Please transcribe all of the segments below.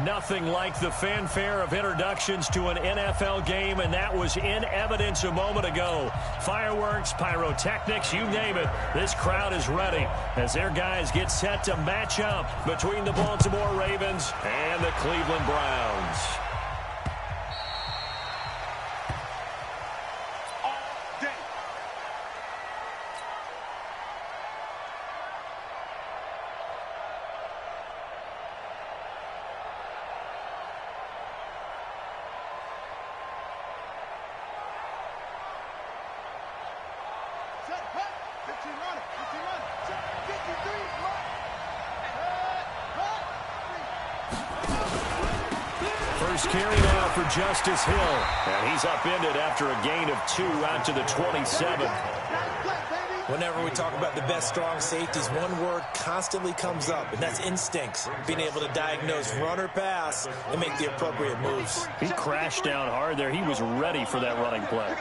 Nothing like the fanfare of introductions to an NFL game, and that was in evidence a moment ago. Fireworks, pyrotechnics, you name it. This crowd is ready as their guys get set to match up between the Baltimore Ravens and the Cleveland Browns. First carry now for Justice Hill. And he's upended after a gain of 2 out to the 27. Whenever we talk about the best strong safeties, one word constantly comes up, and that's instincts. Being able to diagnose run or pass and make the appropriate moves. He crashed down hard there. He was ready for that running play.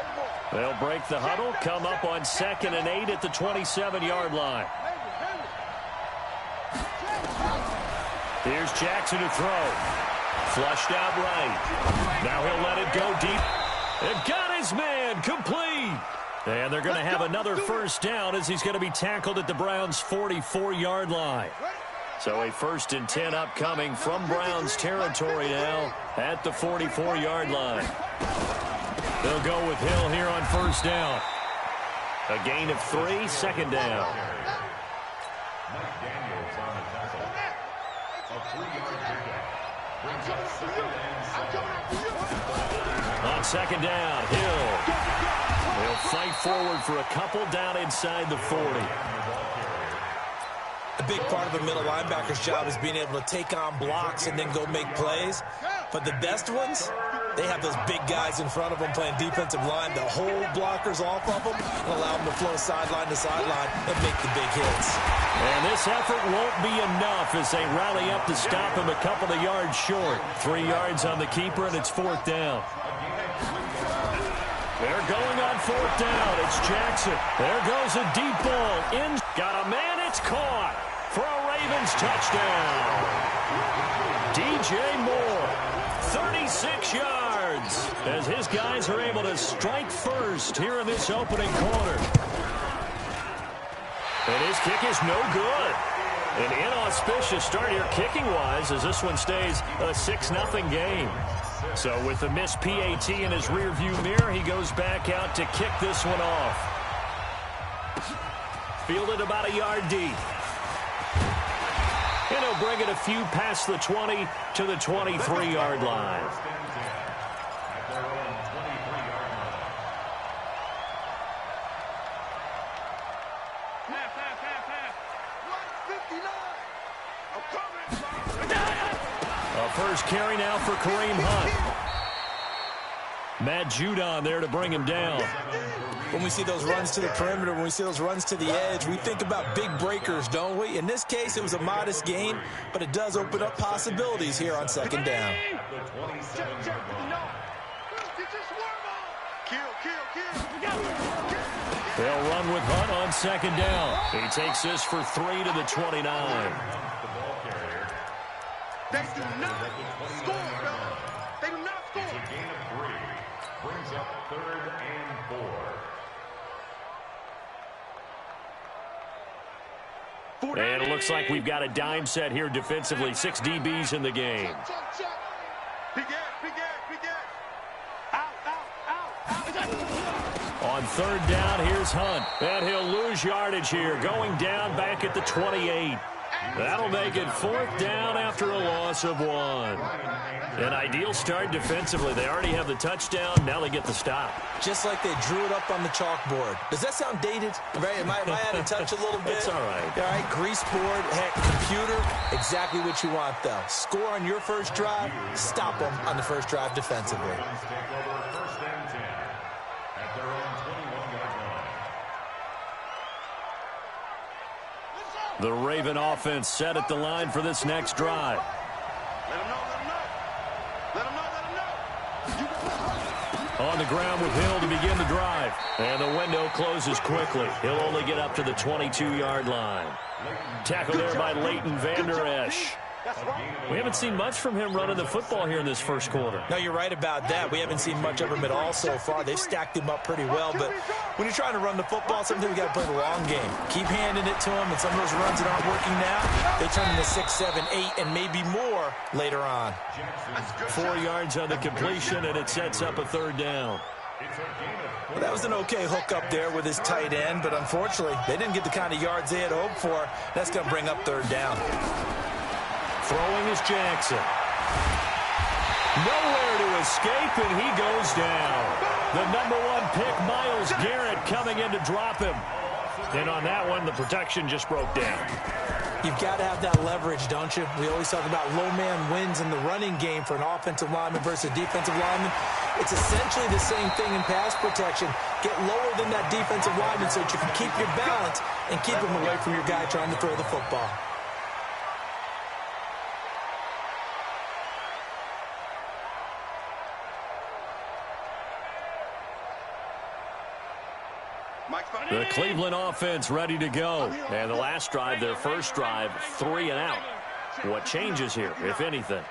They'll break the huddle, come up on 2nd and 8 at the 27-yard line. Here's Jackson to throw. Flushed out right. Now he'll let it go deep. They've got his man complete. And they're going to have another first down as he's going to be tackled at the Browns' 44-yard line. So a 1st and 10 upcoming from Browns territory now at the 44-yard line. They'll go with Hill here on first down. A gain of 3, 2nd down. On 2nd down, Hill. They'll fight forward for a couple down inside the 40. A big part of a middle linebacker's job is being able to take on blocks and then go make plays. But the best ones, they have those big guys in front of them playing defensive line to hold blockers off of them and allow them to flow sideline to sideline and make the big hits. And this effort won't be enough as they rally up to stop him a couple of yards short. 3 yards on the keeper, and it's 4th down. They're going on 4th down. It's Jackson. There goes a deep ball. In. Got a man. It's caught for a Ravens touchdown. DJ Moore, 36 yards, as his guys are able to strike first here in this opening quarter. And his kick is no good. An inauspicious start here kicking-wise as this one stays a 6-0 game. So with the missed PAT in his rearview mirror, he goes back out to kick this one off. Fielded about a yard deep. And he'll bring it a few past the 20 to the 23-yard line. A first carry now for Kareem Hunt. Matt Judon there to bring him down. When we see those runs to the perimeter, when we see those runs to the edge, we think about big breakers, don't we? In this case, it was a modest gain, but it does open up possibilities here on 2nd down. They'll run with Hunt on 2nd down. He takes this for 3 to the 29. They do not score, fellas. They do not score. It's a gain of 3. Brings up 3rd and 4. And it looks like we've got a dime set here defensively. 6 DBs in the game. On 3rd down, here's Hunt. And he'll lose yardage here, going down back at the 28. That'll make it 4th down after a loss of 1. An ideal start defensively. They already have the touchdown. Now they get the stop. Just like they drew it up on the chalkboard. Does that sound dated? Right? Am I out of touch a little bit? It's all right. All right, grease board, heck, computer, exactly what you want, though. Score on your first drive, stop them on the first drive defensively. The Raven offense set at the line for this next drive. On the ground with Hill to begin the drive. And the window closes quickly. He'll only get up to the 22-yard line. Tackle there by Leighton Vander Esch. We haven't seen much from him running the football here in this first quarter. No, you're right about that. We haven't seen much of him at all so far. They've stacked him up pretty well, but when you're trying to run the football, sometimes you got to play the long game. Keep handing it to him, and some of those runs that aren't working now, they turn into 6, 7, 8, and maybe more later on. 4 yards on the completion, and it sets up a third down. Well, that was an okay hook up there with his tight end, but unfortunately, they didn't get the kind of yards they had hoped for. That's going to bring up third down. Throwing is Jackson. Nowhere to escape, and he goes down. The number 1 pick, Myles Garrett, coming in to drop him. And on that one, the protection just broke down. You've got to have that leverage, don't you? We always talk about low man wins in the running game for an offensive lineman versus defensive lineman. It's essentially the same thing in pass protection. Get lower than that defensive lineman so that you can keep your balance and keep him away from your guy trying to throw the football. The Cleveland offense ready to go. And the last drive, their first drive, 3 and out. What changes here, if anything?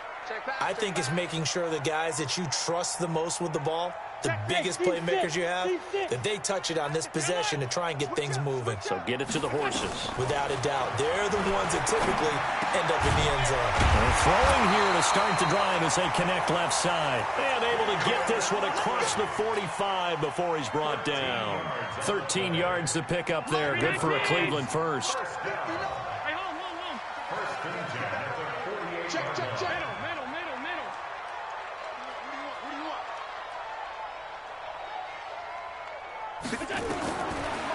I think it's making sure the guys that you trust the most with the ball, the biggest playmakers you have, that they touch it on this possession to try and get things moving. So get it to the horses. Without a doubt. They're the ones that typically end up in the end zone. And throwing here to start the drive as they connect left side. And able to get this one across the 45 before he's brought down. 13 yards to pick up there. Good for a Cleveland first.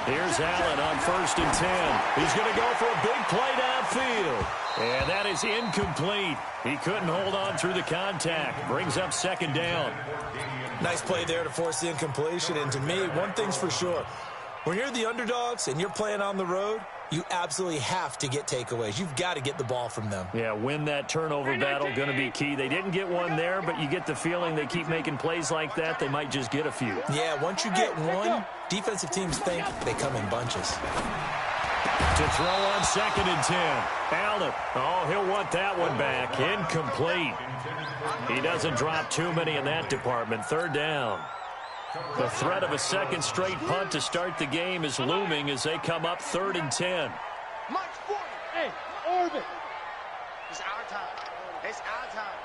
Here's Allen on 1st and 10. He's going to go for a big play downfield. And that is incomplete. He couldn't hold on through the contact. Brings up 2nd down. Nice play there to force the incompletion. And to me, one thing's for sure. When you're the underdogs and you're playing on the road, you absolutely have to get takeaways. You've got to get the ball from them. Yeah, win that turnover battle, going to be key. They didn't get one there, but you get the feeling they keep making plays like that, they might just get a few. Yeah, once you get one, defensive teams think they come in bunches. To throw on 2nd and 10. Allen. Oh, he'll want that one back. Incomplete. He doesn't drop too many in that department. 3rd down. The threat of a second straight punt to start the game is looming as they come up 3rd and 10. March 40. Hey, orbit. It's our time. It's our time.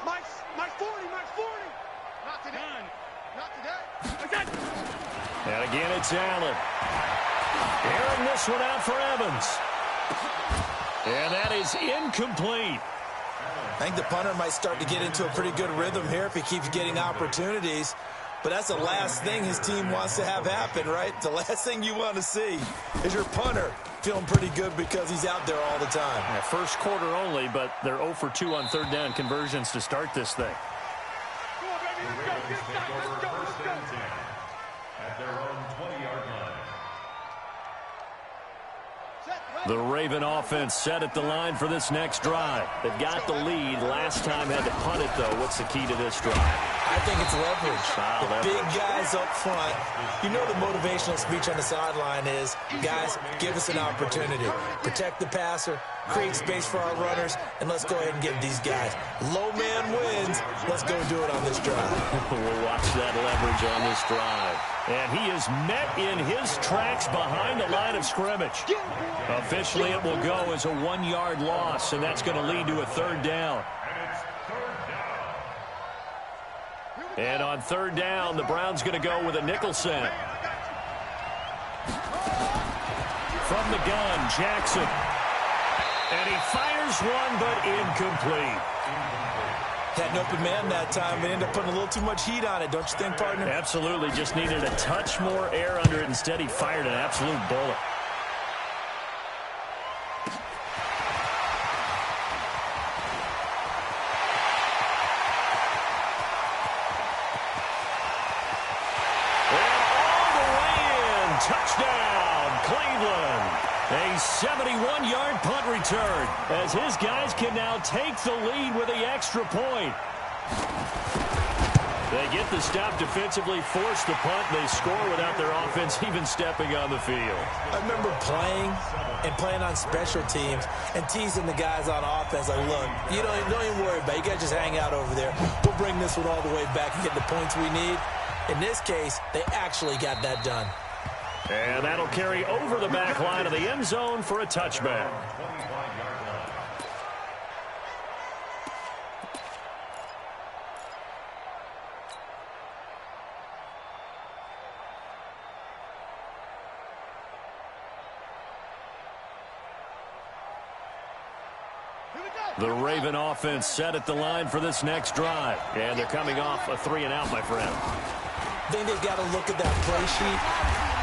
March 40, March 40. Not today. Not today. And again, it's Allen. Airing this one out for Evans. And that is incomplete. I think the punter might start to get into a pretty good rhythm here if he keeps getting opportunities. But that's the last thing his team wants to have happen, right? The last thing you want to see is your punter feeling pretty good because he's out there all the time. Yeah, first quarter only, but they're 0 for 2 on 3rd down conversions to start this thing. Come on, baby, let's go. Let's go. At their own 20-yard line. The Raven offense set at the line for this next drive. They've got the lead. Last time had to punt it, though. What's the key to this drive? I think it's leverage. Leverage. Big guys up front. You know the motivational speech on the sideline is, guys, give us an opportunity. Protect the passer, create space for our runners, and let's go ahead and get these guys. Low man wins. Let's go do it on this drive. We'll watch that leverage on this drive. And he is met in his tracks behind the line of scrimmage. Officially, it will go as a 1-yard loss, and that's going to lead to a 3rd down. And on 3rd down, the Browns going to go with a nickel set. From the gun, Jackson. And he fires one, but incomplete. Had an open man that time, but ended up putting a little too much heat on it, don't you think, partner? Absolutely. Just needed a touch more air under it. Instead, he fired an absolute bullet. Touchdown, Cleveland. A 71-yard punt return as his guys can now take the lead with the extra point. They get the stop defensively, force the punt, and they score without their offense even stepping on the field. I remember playing on special teams and teasing the guys on offense. Like, look, you don't even worry about it. You guys just hang out over there. We'll bring this one all the way back and get the points we need. In this case, they actually got that done. And that'll carry over the back line of the end zone for a touchback. The Raven offense set at the line for this next drive. And they're coming off a 3-and-out, my friend. I think they've got to look at that play sheet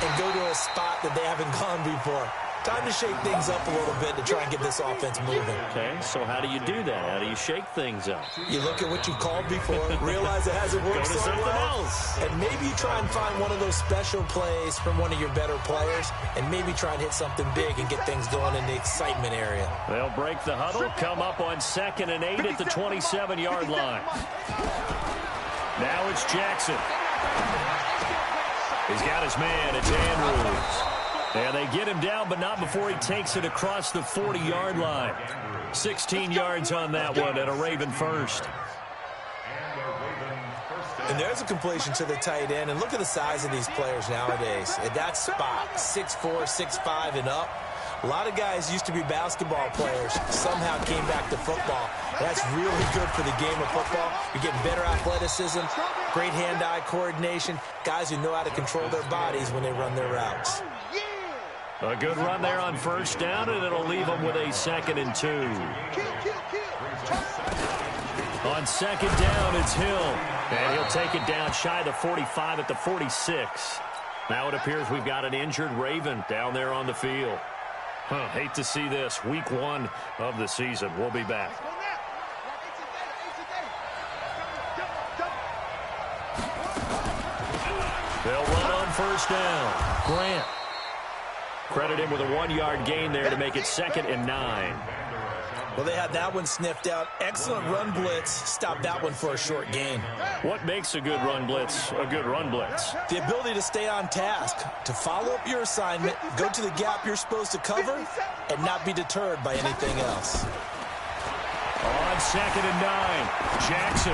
and go to a spot that they haven't gone before. Time to shake things up a little bit to try and get this offense moving. Okay, so how do you do that? How do you shake things up? You look at what you called before, realize it hasn't worked so well, and maybe you try and find one of those special plays from one of your better players, and maybe try and hit something big and get things going in the excitement area. They'll break the huddle, come up on 2nd and 8 at the 27-yard line. Now it's Jackson. He's got his man. It's Andrews. And they get him down, but not before he takes it across the 40-yard line. 16 yards on that one and a Raven first. And there's a completion to the tight end. And look at the size of these players nowadays. At that spot, 6'4", 6'5", and up. A lot of guys used to be basketball players, somehow came back to football. That's really good for the game of football. You're getting better athleticism, great hand-eye coordination, guys who know how to control their bodies when they run their routes. A good run there on first down, and it'll leave them with a 2nd and 2. On 2nd down, it's Hill. And he'll take it down shy of the 45 at the 46. Now it appears we've got an injured Raven down there on the field. Hate to see this. Week 1 of the season. We'll be back. They'll run on first down. Grant. Credit him with a 1-yard gain there to make it 2nd and 9. Well, they had that one sniffed out. Excellent run blitz. Stopped that one for a short gain. What makes a good run blitz a good run blitz? The ability to stay on task, to follow up your assignment, go to the gap you're supposed to cover, and not be deterred by anything else. On 2nd and 9, Jackson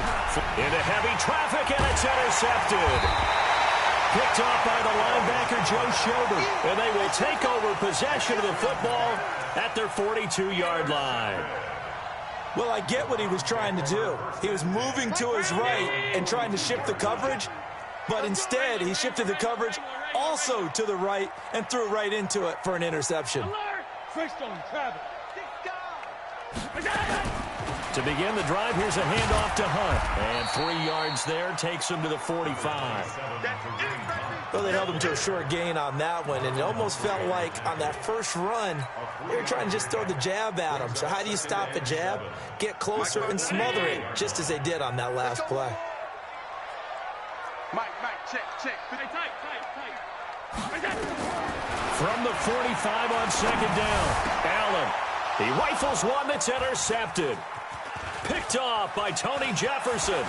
into heavy traffic, and it's intercepted. Picked off by the linebacker, Joe Schobert, and they will take over possession of the football at their 42-yard line. Well, I get what he was trying to do. He was moving to his right and trying to shift the coverage, but instead he shifted the coverage also to the right and threw right into it for an interception. To begin the drive, here's a handoff to Hunt. And 3 yards there takes him to the 45. Well, they held him to a short gain on that one, and it almost felt like on that first run, they were trying to just throw the jab at him. So how do you stop the jab? Get closer and smother it, just as they did on that last play. Mike, check. Hey, tight. From the 45 on 2nd down, Allen. He rifles one that's intercepted. Picked off by Tony Jefferson.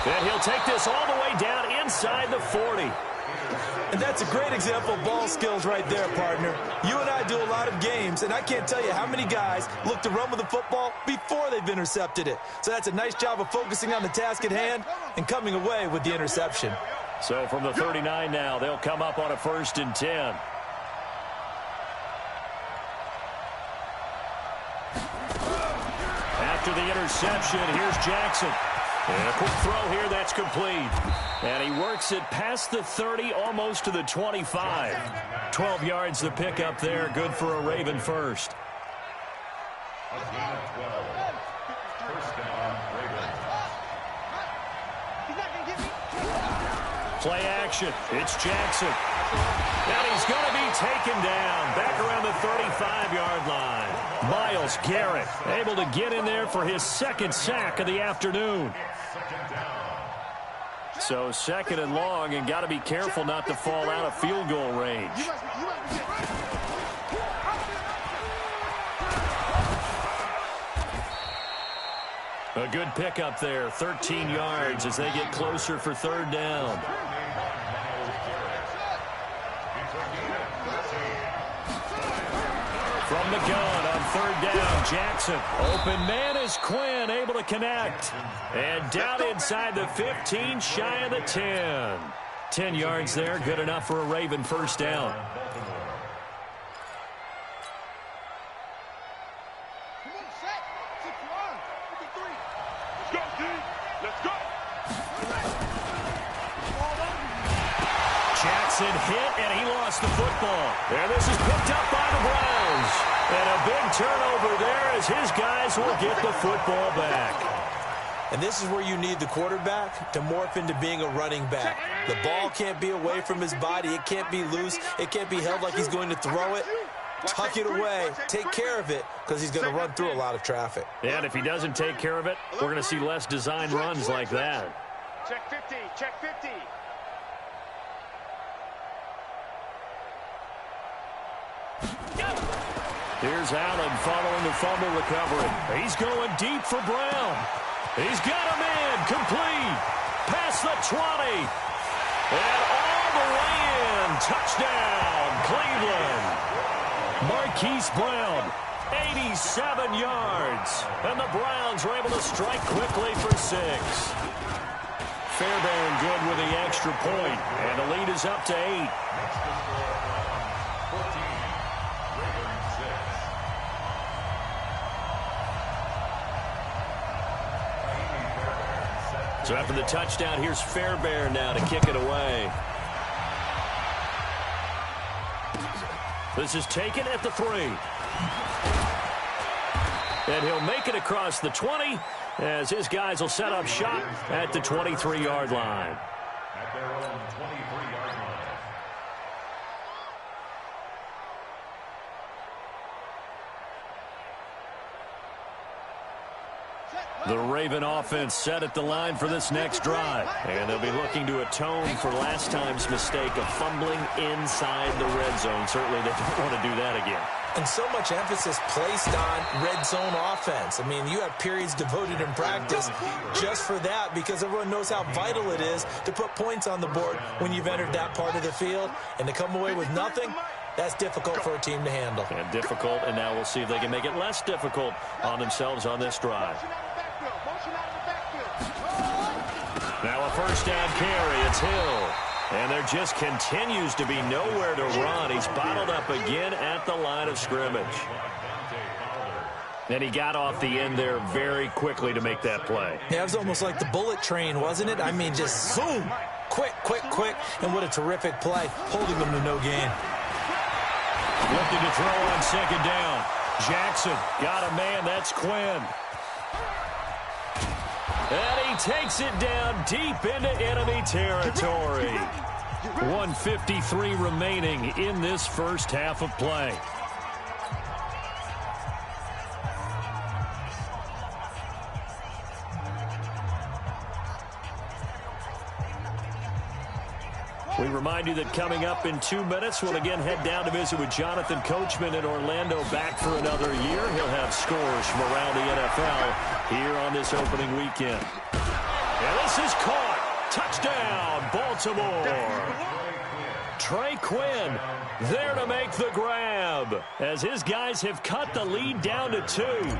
And he'll take this all the way down inside the 40. And that's a great example of ball skills right there, partner. You and I do a lot of games, and I can't tell you how many guys look to run with the football before they've intercepted it. So that's a nice job of focusing on the task at hand and coming away with the interception. So from the 39 now, they'll come up on a 1st and 10. After the interception, here's Jackson. And a quick throw here, that's complete. And he works it past the 30, almost to the 25. 12 yards the pickup there, good for a Raven first. Play action, it's Jackson. And he's going to be taken down, back around the 35-yard line. Myles Garrett able to get in there for his 2nd sack of the afternoon. So 2nd and long, and got to be careful not to fall out of field goal range. A good pickup there, 13 yards as they get closer for third down. From the gun on third down, Jackson. Open man is Quinn, able to connect. And down inside the 15, shy of the 10. 10 yards there, good enough for a Raven first down. Jackson hit, and he lost the football. And this is picked up by the Browns. And a big turnover there as his guys will get the football back. And this is where you need the quarterback to morph into being a running back. The ball can't be away from his body. It can't be loose. It can't be held like he's going to throw it. Tuck it away. Take care of it because he's going to run through a lot of traffic. And if he doesn't take care of it, we're going to see less design runs like that. Check 50. Check 50. Here's Allen following the fumble recovery. He's going deep for Brown. He's got a man complete. Past the 20. And all the way in. Touchdown, Cleveland. Marquise Brown, 87 yards. And the Browns are able to strike quickly for 6. Fairbairn good with the extra point. And the lead is up to 8. So after the touchdown, here's Fairbairn now to kick it away. This is taken at the 3. And he'll make it across the 20 as his guys will set up shop at the 23-yard line. At their own 23-yard line. The Raven offense set at the line for this next drive. And they'll be looking to atone for last time's mistake of fumbling inside the red zone. Certainly they don't want to do that again. And so much emphasis placed on red zone offense. I mean, you have periods devoted in practice just for that because everyone knows how vital it is to put points on the board when you've entered that part of the field. And to come away with nothing, that's difficult for a team to handle. And difficult, and now we'll see if they can make it less difficult on themselves on this drive. Now a first down carry. It's Hill. And there just continues to be nowhere to run. He's bottled up again at the line of scrimmage. And he got off the end there very quickly to make that play. Yeah, it was almost like the bullet train, wasn't it? I mean, just zoom. Quick, quick, quick. And what a terrific play, holding them to no gain. Looking to throw on second down. Jackson got a man. That's Quinn. And he takes it down deep into enemy territory. 1:53 remaining in this first half of play. We remind you that coming up in 2 minutes, we'll again head down to visit with Jonathan Coachman in Orlando, back for another year. He'll have scores from around the NFL here on this opening weekend. And this is caught. Touchdown, Baltimore. Trey Quinn there to make the grab as his guys have cut the lead down to 2.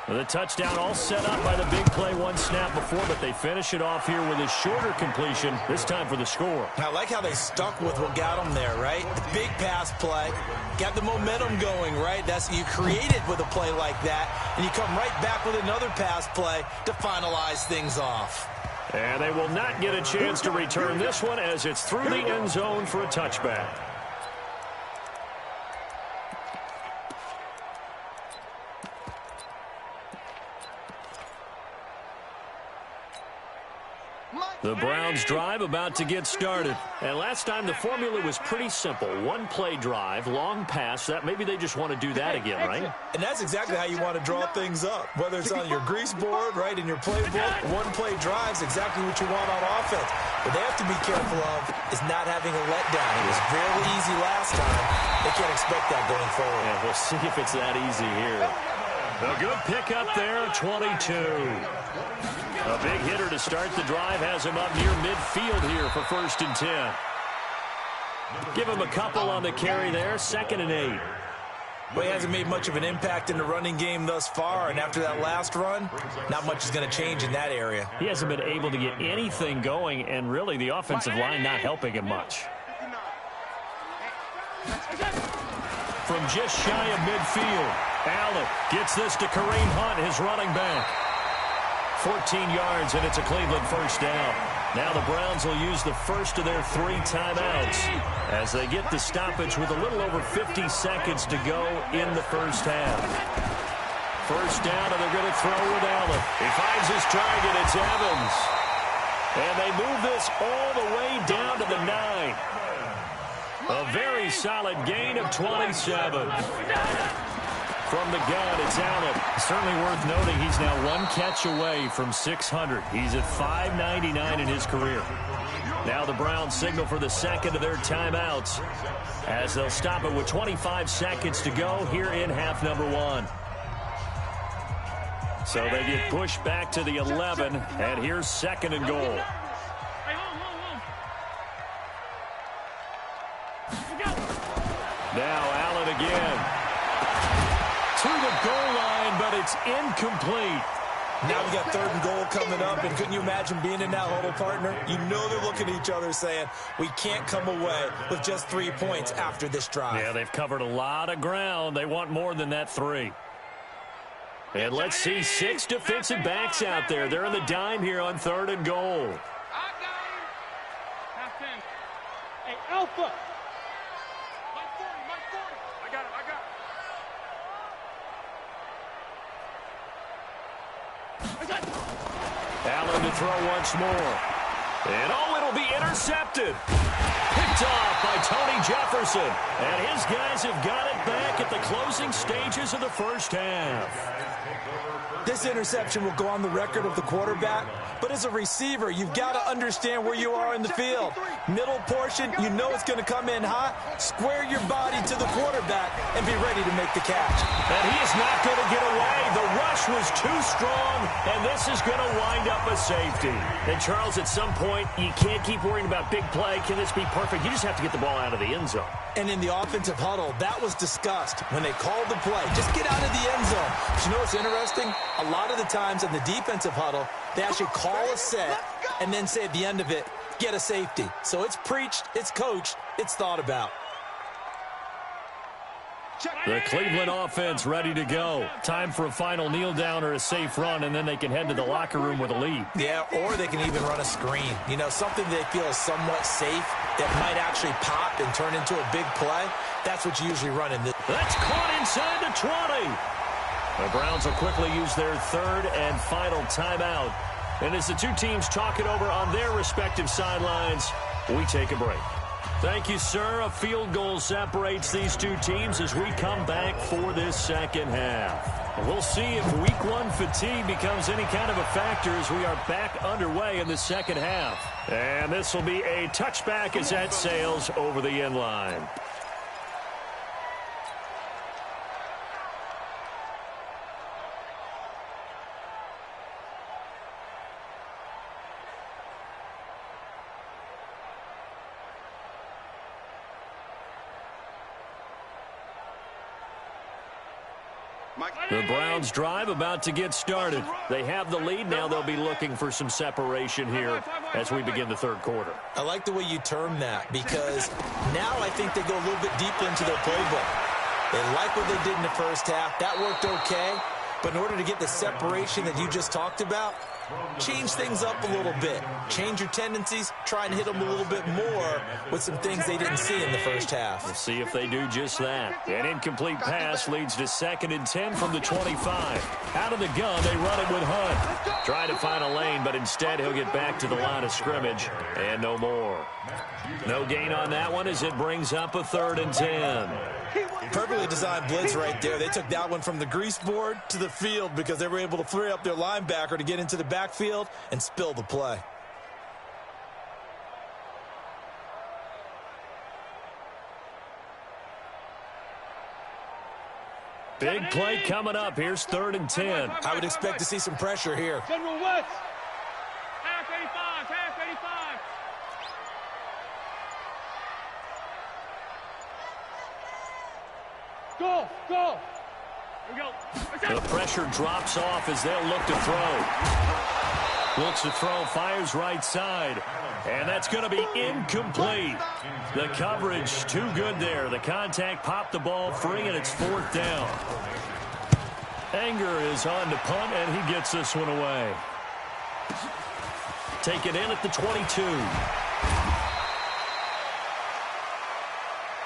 The touchdown all set up by the big play one snap before, but they finish it off here with a shorter completion, this time for the score. I like how they stuck with what got them there, right? The big pass play, got the momentum going, right? That's you create it with a play like that, and you come right back with another pass play to finalize things off. And they will not get a chance to return this one as it's through the end zone for a touchback. The Browns drive about to get started. And last time the formula was pretty simple. One play drive, long pass. That maybe they just want to do that again, right? And that's exactly how you want to draw things up. Whether it's on your grease board, right, in your playbook, one play drive is exactly what you want on offense. What they have to be careful of is not having a letdown. It was fairly easy last time. They can't expect that going forward. Yeah, we'll see if it's that easy here. A good pickup there, 22. A big hitter to start the drive has him up near midfield here for 1st and 10. Give him a couple on the carry there, 2nd and 8. Well, he hasn't made much of an impact in the running game thus far, and after that last run, not much is going to change in that area. He hasn't been able to get anything going, and really the offensive line not helping him much. From just shy of midfield, Allen gets this to Kareem Hunt, his running back. 14 yards, and it's a Cleveland 1st down. Now the Browns will use the first of their 3 timeouts as they get the stoppage with a little over 50 seconds to go in the 1st half. 1st down, and they're going to throw with Allen. He finds his target. It's Evans. And they move this all the way down to the 9. A very solid gain of 27. From the gun, it's Allen. Certainly worth noting he's now 1 catch away from 600. He's at 599 in his career. Now the Browns signal for the 2nd of their timeouts as they'll stop it with 25 seconds to go here in half number 1. So they get pushed back to the 11, and here's 2nd and goal. Now Allen again. To the goal line, but it's incomplete. Now we got 3rd and goal coming up, and couldn't you imagine being in that huddle, partner? You know they're looking at each other saying, we can't come away with just 3 points after this drive. Yeah, they've covered a lot of ground. They want more than that 3. And let's see 6 defensive backs out there. They're in the dime here on 3rd and goal. Hey, Alpha. Mike 40. I got it. Allen to throw once more. And it'll be intercepted. Picked off by Tony Jefferson. And his guys have got it back at the closing stages of the 1st half. This interception will go on the record of the quarterback, but as a receiver, you've got to understand where you are in the field. Middle portion, you know it's going to come in hot. Square your body to the quarterback and be ready to make the catch. And he is not going to get away. The rush was too strong, and this is going to wind up a safety. And, Charles, at some point, you can't keep worrying about big play. Can this be perfect? You just have to get the ball out of the end zone. And in the offensive huddle, that was discussed when they called the play. Just get out of the end zone. But you know what's interesting? A lot of the times in the defensive huddle, they actually call a set and then say at the end of it, get a safety. So it's preached, it's coached, it's thought about. The Cleveland offense ready to go. Time for a final kneel down or a safe run, and then they can head to the locker room with a lead. Yeah, or they can even run a screen. You know, something they feel is somewhat safe that might actually pop and turn into a big play. That's what you usually run in this. That's caught inside the 20. The Browns will quickly use their 3rd and final timeout. And as the 2 teams talk it over on their respective sidelines, we take a break. Thank you, sir. A field goal separates these 2 teams as we come back for this 2nd half. We'll see if week 1 fatigue becomes any kind of a factor as we are back underway in the 2nd half. And this will be a touchback as that sails over the end line. The Browns drive about to get started. They have the lead. Now they'll be looking for some separation here as we begin the 3rd quarter. I like the way you term that because now I think they go a little bit deeper into their playbook. They like what they did in the 1st half. That worked okay. But in order to get the separation that you just talked about, change things up a little bit. Change your tendencies. Try and hit them a little bit more with some things they didn't see in the 1st half. We'll see if they do just that. An incomplete pass leads to 2nd and 10 from the 25. Out of the gun, they run it with Hunt. Trying to find a lane, but instead he'll get back to the line of scrimmage and no more. No gain on that one as it brings up a 3rd and 10. Perfectly designed blitz right there. They took that one from the grease board to the field because they were able to free up their linebacker to get into the backfield and spill the play. Big play coming up. Here's 3rd and 10. I would expect to see some pressure here. General West. Half 85, half 85. Go, go. Here we go. The pressure drops off as they'll look to throw. Looks to throw, fires right side. And that's going to be incomplete. The coverage too good there. The contact popped the ball free, and it's 4th down. Anger is on to punt, and he gets this one away. Take it in at the 22.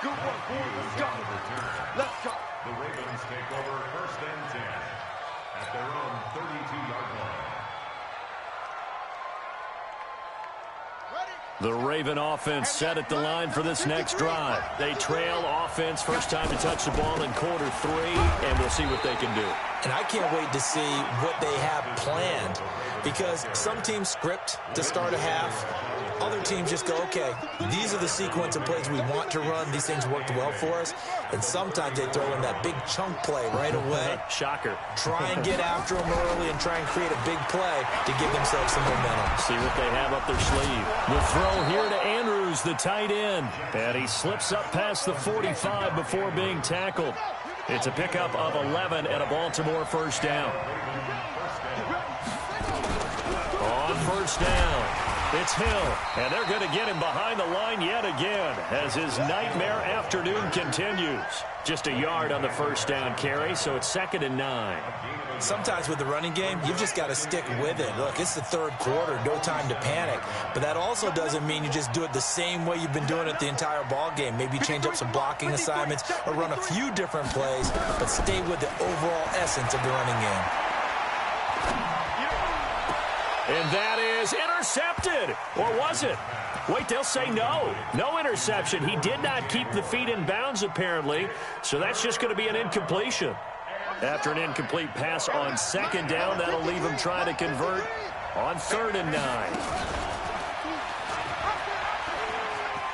Good work, boys. Let's go. Let's go. The Ravens take over 1st and 10 at their own 32-yard line. The Raven offense set at the line for this next drive. They trail offense, first time to touch the ball in quarter 3, and we'll see what they can do. And I can't wait to see what they have planned, because some teams script to start a half. Other teams just go, okay, these are the sequence of plays we want to run. These things worked well for us. And sometimes they throw in that big chunk play right away. Shocker. Try and get after them early and try and create a big play to give themselves some momentum. See what they have up their sleeve. The throw here to Andrews, the tight end. And he slips up past the 45 before being tackled. It's a pickup of 11 and a Baltimore 1st down. On 1st down. It's Hill, and they're going to get him behind the line yet again as his nightmare afternoon continues. Just a yard on the 1st down carry, so it's 2nd and 9. Sometimes with the running game, you've just got to stick with it. Look, it's the 3rd quarter, no time to panic. But that also doesn't mean you just do it the same way you've been doing it the entire ball game. Maybe change up some blocking assignments or run a few different plays, but stay with the overall essence of the running game. And that is intercepted. Or was it? Wait, they'll say no. No interception. He did not keep the feet in bounds, apparently. So that's just going to be an incompletion. After an incomplete pass on 2nd down, that'll leave him trying to convert on 3rd and 9.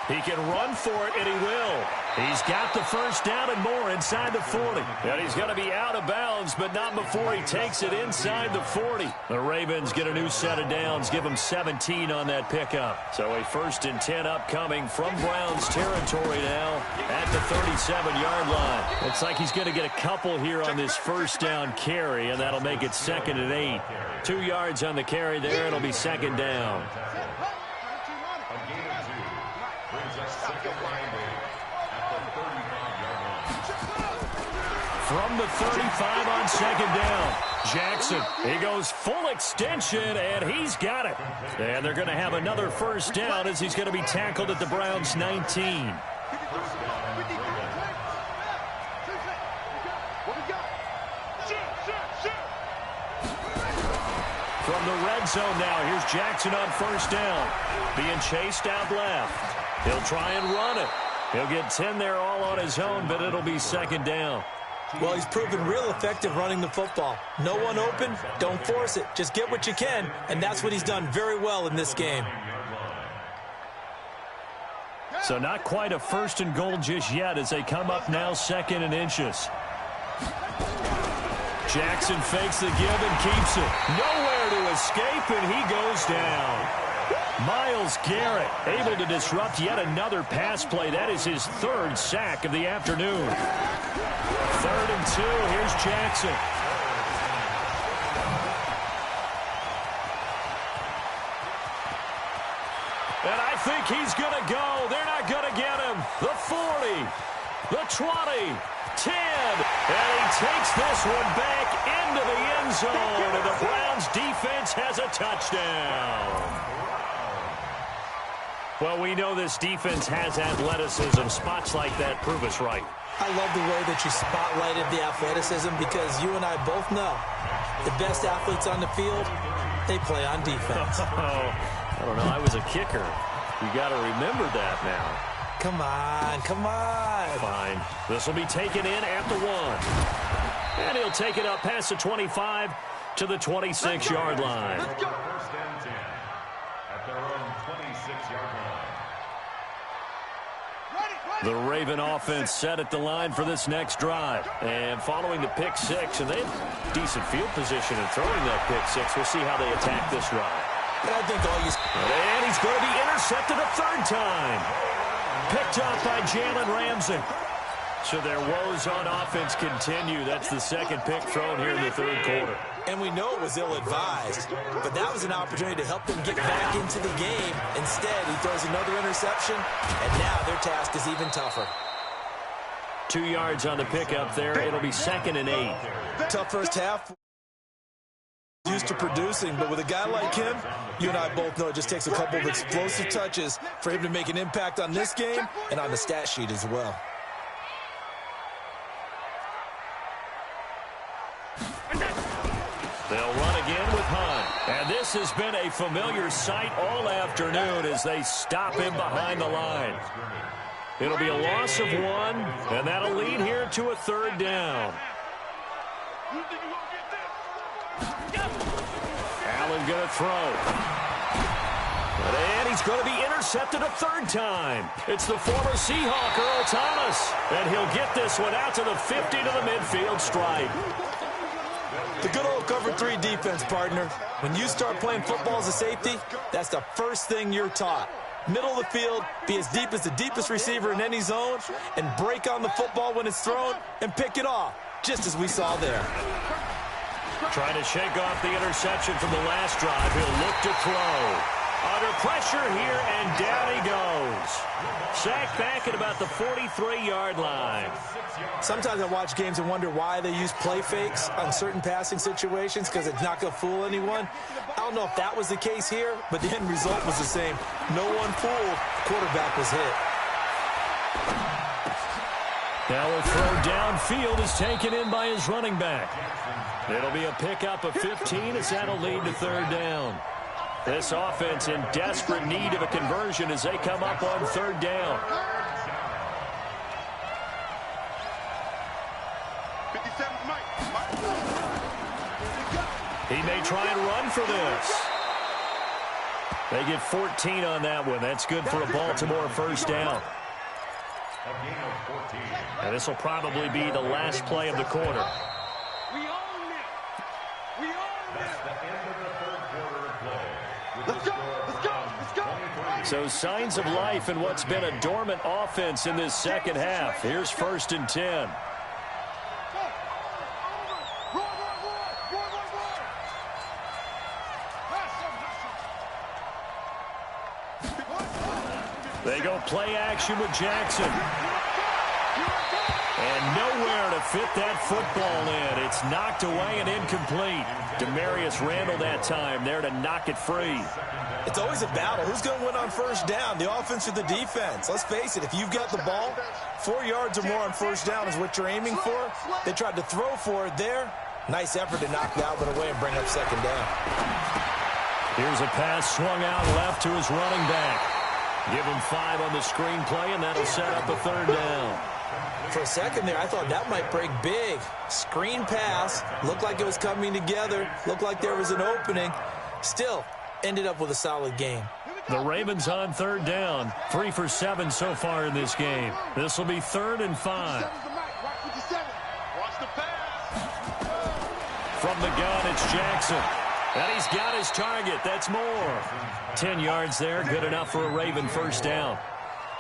He can run for it, and he will. He's got the 1st down and more inside the 40. And he's going to be out of bounds, but not before he takes it inside the 40. The Ravens get a new set of downs, give them 17 on that pickup. So a 1st and 10 upcoming from Browns territory now at the 37-yard line. Looks like he's going to get a couple here on this 1st down carry, and that'll make it 2nd and 8. 2 yards on the carry there. It'll be 2nd down. From the 35 on 2nd down, Jackson, he goes full extension, and he's got it. And they're going to have another 1st down as he's going to be tackled at the Browns' 19. From the red zone now, here's Jackson on 1st down, being chased out left. He'll try and run it. He'll get 10 there all on his own, but it'll be 2nd down. Well, he's proven real effective running the football. No one open, don't force it. Just get what you can, and that's what he's done very well in this game. So not quite a 1st and goal just yet as they come up now 2nd and inches. Jackson fakes the give and keeps it. Nowhere to escape, and he goes down. Myles Garrett able to disrupt yet another pass play. That is his 3rd sack of the afternoon. 3rd and 2. Here's Jackson. And I think he's going to go. They're not going to get him. The 40, the 20, 10. And he takes this one back into the end zone. And the Browns defense has a touchdown. Well, we know this defense has athleticism. Spots like that prove us right. I love the way that you spotlighted the athleticism, because you and I both know the best athletes on the field, they play on defense. I don't know. I was a kicker. You got to remember that now. Come on, come on. Fine. This will be taken in at the 1. And he'll take it up past the 25 to the 26-yard line. 1st and 10 at their own 26-yard line. The Raven offense set at the line for this next drive. And following the pick six, and they have decent field position in throwing that pick six. We'll see how they attack this drive. And I think and he's going to be intercepted a third time. Picked up by Jalen Ramsey. So their woes on offense continue. That's the second pick thrown here in the third quarter. And we know it was ill-advised, but that was an opportunity to help them get back into the game. Instead, he throws another interception, and now their task is even tougher. 2 yards on the pickup there. It'll be 2nd and 8. Tough first half. Used to producing, but with a guy like him, you and I both know it just takes a couple of explosive touches for him to make an impact on this game and on the stat sheet as well. They'll run again with Hunt. And this has been a familiar sight all afternoon as they stop him behind the line. It'll be a loss of 1, and that'll lead here to a third down. Allen going to throw. And he's going to be intercepted a third time. It's the former Seahawk, Earl Thomas. And he'll get this one out to the 50 to the midfield stripe. The good old cover 3 defense, partner. When you start playing football as a safety, that's the first thing you're taught. Middle of the field, be as deep as the deepest receiver in any zone, and break on the football when it's thrown and pick it off, just as we saw there. Trying to shake off the interception from the last drive. He'll look to throw. Under pressure here, and down he goes. Sacked back at about the 43-yard line. Sometimes I watch games and wonder why they use play fakes on certain passing situations, because it's not going to fool anyone. I don't know if that was the case here, but the end result was the same. No one fooled. Quarterback was hit. Now a throw downfield is taken in by his running back. It'll be a pickup of 15 as that'll lead to third down. This offense in desperate need of a conversion as they come up on third down. 57, Mike. He may try and run for this. They get 14 on that one. That's good for a Baltimore first down. And this will probably be the last play of the quarter. We own it. We own it. Let's go. Let's go. Let's go. So signs of life in what's been a dormant offense in this second half. Here's 1st and 10. They go play action with Jackson. And nowhere to fit that football in. It's knocked away and incomplete. Demarius Randall that time there to knock it free. It's always a battle. Who's going to win on first down, the offense or the defense? Let's face it, if you've got the ball, 4 yards or more on first down is what you're aiming for. They tried to throw for it there. Nice effort to knock Dalvin away and bring up second down. Here's a pass swung out left to his running back. Give him 5 on the screenplay, and that'll set up a third down. For a second there, I thought that might break big. Screen pass, looked like it was coming together, looked like there was an opening. Still, ended up with a solid game. The Ravens on third down, 3 for 7 so far in this game. This will be 3rd and 5. From the gun, it's Jackson. And he's got his target. That's more. 10 yards there, good enough for a Raven first down.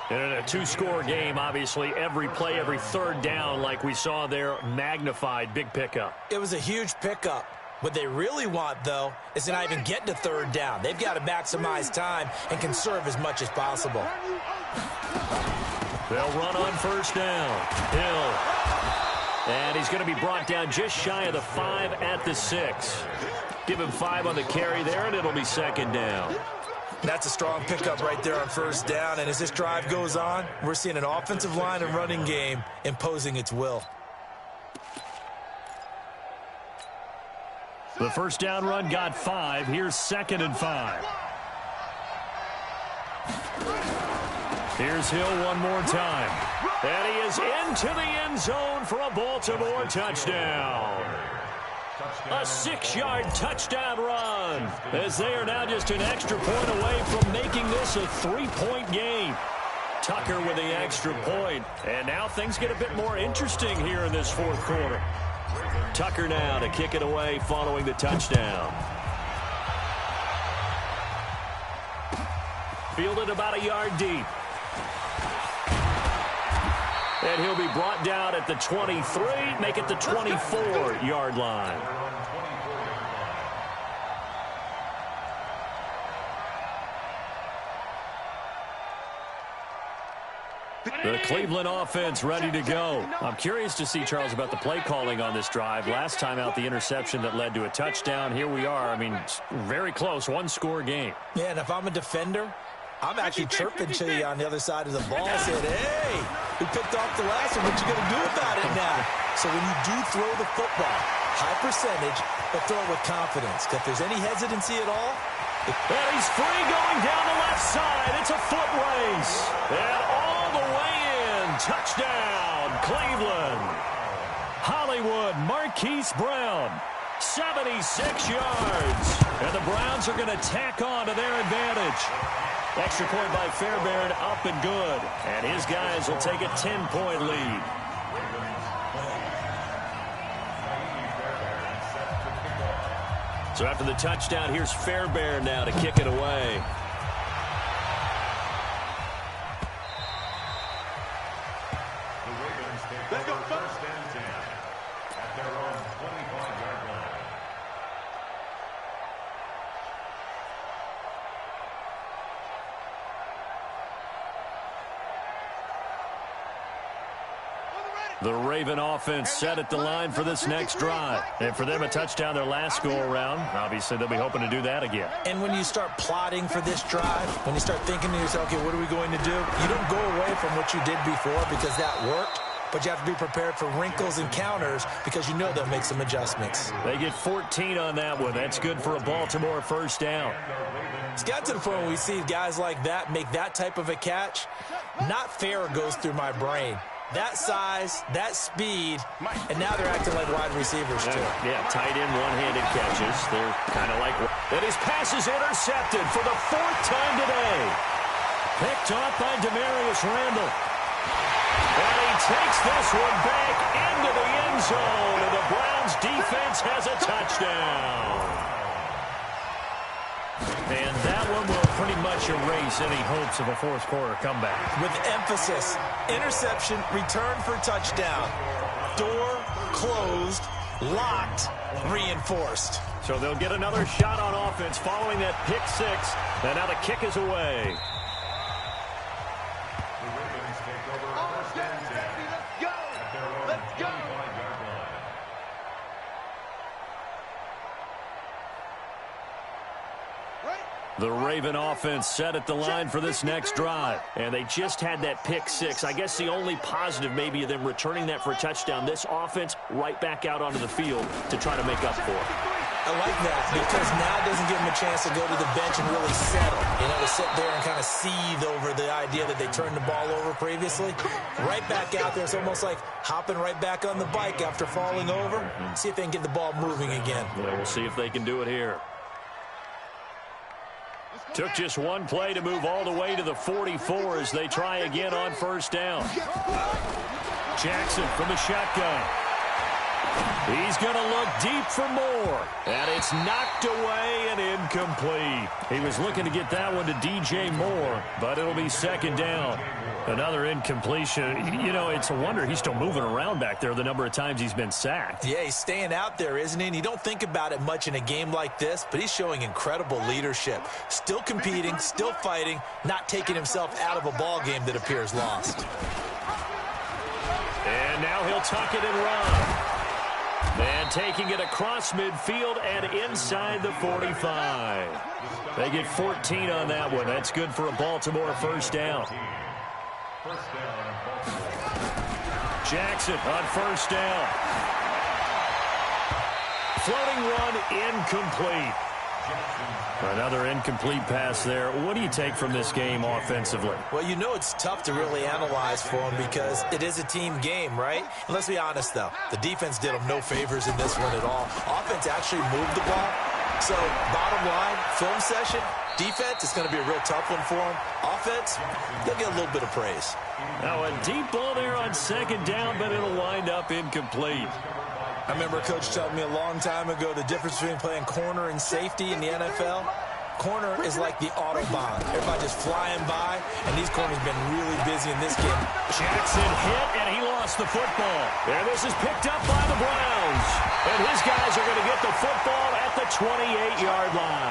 And in a 2-score game, obviously, every play, every third down, like we saw there, magnified, big pickup. It was a huge pickup. What they really want, though, is to not even get to third down. They've got to maximize time and conserve as much as possible. They'll run on first down. Hill. And he's going to be brought down just shy of the 5 at the 6. Give him 5 on the carry there, and it'll be second down. That's a strong pickup right there on first down. And as this drive goes on, we're seeing an offensive line and running game imposing its will. The first down run got 5. Here's 2nd and 5. Here's Hill one more time. And he is into the end zone for a Baltimore touchdown. A 6-yard touchdown run, as they are now just an extra point away from making this a 3-point game. Tucker with the extra point. And now things get a bit more interesting here in this fourth quarter. Tucker now to kick it away following the touchdown. Fielded about a yard deep. And he'll be brought down at the 23, make it the 24-yard line. The Cleveland offense ready to go. I'm curious to see, Charles, about the play calling on this drive. Last time out, the interception that led to a touchdown. Here we are. I mean, very close, one-score game. Yeah, and if I'm a defender, I'm actually chirping to you on the other side of the ball, saying, hey, we picked off the last one. What you going to do about it now? So when you do throw the football, high percentage, but throw it with confidence. If there's any hesitancy at all, and he's free going down the left side. It's a foot race. And all the way in. Touchdown, Cleveland. Hollywood Marquise Brown, 76 yards. And the Browns are going to tack on to their advantage. Extra point by Fairbairn, up and good. And his guys will take a 10-point lead. So after the touchdown, here's Fairbairn now to kick it away. Let's go first and 10 at their own 25-yard line. The Raven offense set at the line for this next drive. And for them, a touchdown their last go-around. Obviously, they'll be hoping to do that again. And when you start plotting for this drive, when you start thinking to yourself, okay, what are we going to do? You don't go away from what you did before because that worked. But you have to be prepared for wrinkles and counters because you know they'll make some adjustments. They get 14 on that one. That's good for a Baltimore first down. It's got to the point where we see guys like that make that type of a catch. Not fair goes through my brain. That size, that speed, and now they're acting like wide receivers, too. Yeah, tight end, one-handed catches. They're kind of like... And his pass is intercepted for the fourth time today. Picked off by Demarius Randall. And he takes this one back into the end zone, and the Browns defense has a touchdown. And that one will pretty much erase any hopes of a fourth quarter comeback. With emphasis, interception, return for touchdown. Door closed, locked, reinforced. So they'll get another shot on offense following that pick six. And now the kick is away. The Ravens take over first and 10 at their own 25-yard line. The Raven offense set at the line for this next drive. And they just had that pick six. I guess the only positive maybe of them returning that for a touchdown. This offense right back out onto the field to try to make up for it. I like that because now it doesn't give them a chance to go to the bench and really settle. You know, to sit there and kind of seethe over the idea that they turned the ball over previously. Right back out there. It's almost like hopping right back on the bike after falling over. See if they can get the ball moving again. Yeah, we'll see if they can do it here. Took just one play to move all the way to the 44 as they try again on first down. Jackson from the shotgun. He's going to look deep for more. And it's knocked away and incomplete. He was looking to get that one to DJ Moore, but it'll be second down. Another incompletion. You know, it's a wonder he's still moving around back there the number of times he's been sacked. Yeah, he's staying out there, isn't he? And you don't think about it much in a game like this, but he's showing incredible leadership. Still competing, still fighting, not taking himself out of a ball game that appears lost. And now he'll tuck it and run. And taking it across midfield and inside the 45. They get 14 on that one. That's good for a Baltimore first down. Jackson on first down. Floating one incomplete. Another incomplete pass there. What do you take from this game offensively? Well, you know it's tough to really analyze for them because it is a team game, right? And let's be honest, though. The defense did them no favors in this one at all. Offense actually moved the ball. So, bottom line, film session, defense is going to be a real tough one for them. Offense, they'll get a little bit of praise. Now a deep ball there on second down, but it'll wind up incomplete. I remember Coach telling me a long time ago the difference between playing corner and safety in the NFL. Corner is like the Autobahn. Everybody just flying by, and these corners have been really busy in this game. Jackson hit, and he lost the football. And this is picked up by the Browns. And his guys are going to get the football at the 28-yard line.